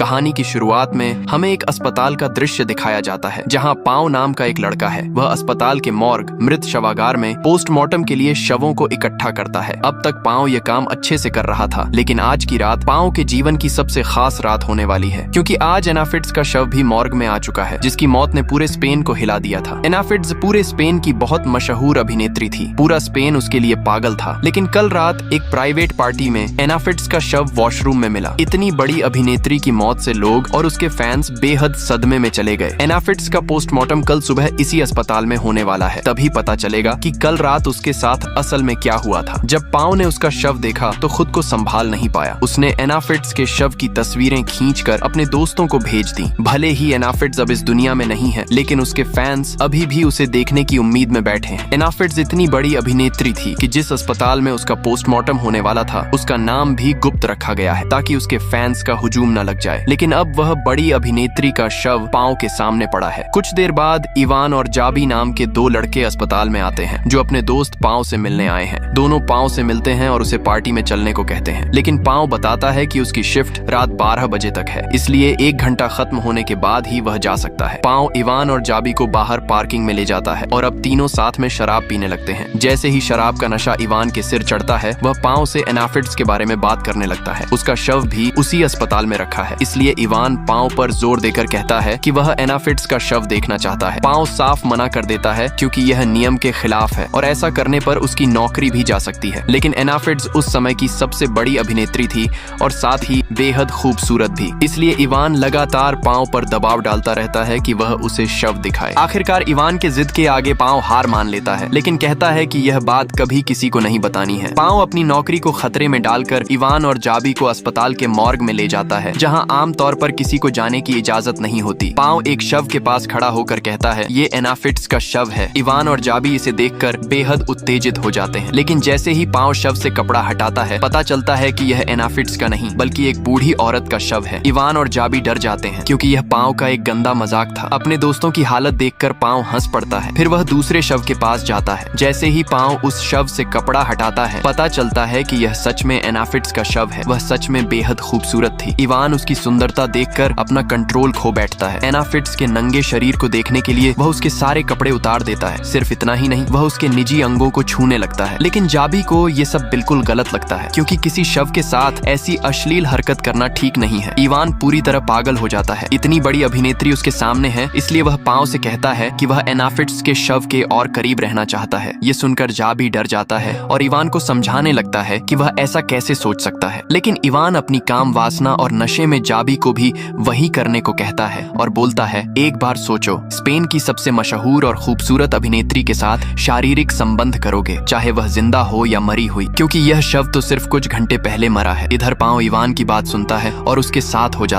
कहानी की शुरुआत में हमें एक अस्पताल का दृश्य दिखाया जाता है जहां पाओ नाम का एक लड़का है। वह अस्पताल के मॉर्ग मृत शवागार में पोस्टमार्टम के लिए शवों को इकट्ठा करता है। अब तक पाओ ये काम अच्छे से कर रहा था, लेकिन आज की रात पाओ के जीवन की सबसे खास रात होने वाली है, क्योंकि आज एना फिट्ज का शव भी मॉर्ग में आ चुका है, जिसकी मौत ने पूरे स्पेन को हिला दिया था। एना फिट्ज पूरे स्पेन की बहुत मशहूर अभिनेत्री थी। पूरा स्पेन उसके लिए पागल था। लेकिन कल रात एक प्राइवेट पार्टी में एना फिट्ज का शव वॉशरूम में मिला। इतनी बड़ी अभिनेत्री की मौत से लोग और उसके फैंस बेहद सदमे में चले गए। एना फिट्ज का पोस्टमार्टम कल सुबह इसी अस्पताल में होने वाला है। तभी पता चलेगा कि कल रात उसके साथ असल में क्या हुआ था। जब पाओ ने उसका शव देखा तो खुद को संभाल नहीं पाया। उसने एना फिट्ज के शव की तस्वीरें खींचकर अपने दोस्तों को भेज दी। भले ही एना फिट्ज अब इस दुनिया में नहीं है, लेकिन उसके फैंस अभी भी उसे देखने की उम्मीद में बैठे हैं। एना फिट्ज इतनी बड़ी अभिनेत्री थी कि जिस अस्पताल में उसका पोस्टमार्टम होने वाला था, उसका नाम भी गुप्त रखा गया है ताकि उसके फैंस का हुजूम न लग जाए। लेकिन अब वह बड़ी अभिनेत्री का शव पाओ के सामने पड़ा है। कुछ देर बाद इवान और जाबी नाम के दो लड़के अस्पताल में आते हैं, जो अपने दोस्त पाओ से मिलने आए हैं। दोनों पाओ से मिलते हैं और उसे पार्टी में चलने को कहते हैं, लेकिन पाओ बताता है कि उसकी शिफ्ट रात 12 बजे तक है, इसलिए 1 घंटा खत्म होने के बाद ही वह जा सकता है। पाओ इवान और जाबी को बाहर पार्किंग में ले जाता है और अब तीनों साथ में शराब पीने लगते हैं। जैसे ही शराब का नशा इवान के सिर चढ़ता है, वह पाओ से एना फिट्ज के बारे में बात करने लगता है। उसका शव भी उसी अस्पताल में रखा है, इसलिए इवान पाओ पर जोर देकर कहता है कि वह एना फिट्ज का शव देखना चाहता है। पाओ साफ मना कर देता है क्योंकि यह नियम के खिलाफ है और ऐसा करने पर उसकी नौकरी भी जा सकती है। लेकिन एना फिट्ज उस समय की सबसे बड़ी अभिनेत्री थी और साथ ही बेहद खूबसूरत भी, इसलिए इवान लगातार पाओ पर दबाव डालता रहता है कि वह उसे शव दिखाए। आखिरकार इवान के जिद के आगे पाओ हार मान लेता है, लेकिन कहता है कि यह बात कभी किसी को नहीं बतानी है। पाओ अपनी नौकरी को खतरे में डालकर इवान और जाबी को अस्पताल के मॉर्ग में ले जाता है, जहां आमतौर पर किसी को जाने की इजाजत नहीं होती। पाओ एक शव के पास खड़ा होकर कहता है, ये एना फिट्ज का शव है। इवान और जाबी इसे देखकर बेहद उत्तेजित हो जाते हैं, लेकिन जैसे ही पाओ शव से कपड़ा हटाता है, पता चलता है कि यह एना फिट्ज का नहीं बल्कि एक बूढ़ी औरत का शव है। इवान और जाबी डर जाते हैं क्योंकि यह पाओ का एक गंदा मजाक था। अपने दोस्तों की हालत देखकर पाओ हंस पड़ता है। फिर वह दूसरे शव के पास जाता है। जैसे ही पाओ उस शव से कपड़ा हटाता है, पता चलता है कि यह सच में एना फिट्ज का शव है। वह सच में बेहद खूबसूरत थी। इवान उसकी सुंदरता देखकर अपना कंट्रोल खो बैठता है। एना फिट्ज के नंगे शरीर को देखने के लिए वह उसके सारे कपड़े उतार देता है। सिर्फ इतना ही नहीं, वह उसके निजी अंगों को छूने लगता है। लेकिन जाबी को ये सब बिल्कुल गलत लगता है, क्योंकि किसी शव के साथ ऐसी अश्लील हरकत करना ठीक नहीं है। इवान पूरी तरह पागल हो जाता है। इतनी बड़ी अभिनेत्री उसके सामने है, इसलिए वह पाओ से कहता है कि वह एना फिट्ज के शव के और करीब रहना चाहता है। ये सुनकर जाबी डर जाता है और इवान को समझाने लगता है कि वह ऐसा कैसे सोच सकता है। लेकिन इवान अपनी काम वासना और नशे में जाबी को भी वही करने को कहता है और बोलता है, एक बार सोचो, स्पेन की सबसे मशहूर और खूबसूरत अभिनेत्री के साथ शारीरिक संबंध करोगे, चाहे वह जिंदा हो या मरी हुई, क्योंकि यह शव तो सिर्फ कुछ घंटे पहले मरा है। इधर पाओ इवान की बात सुनता है और उसके साथ हो जाता है।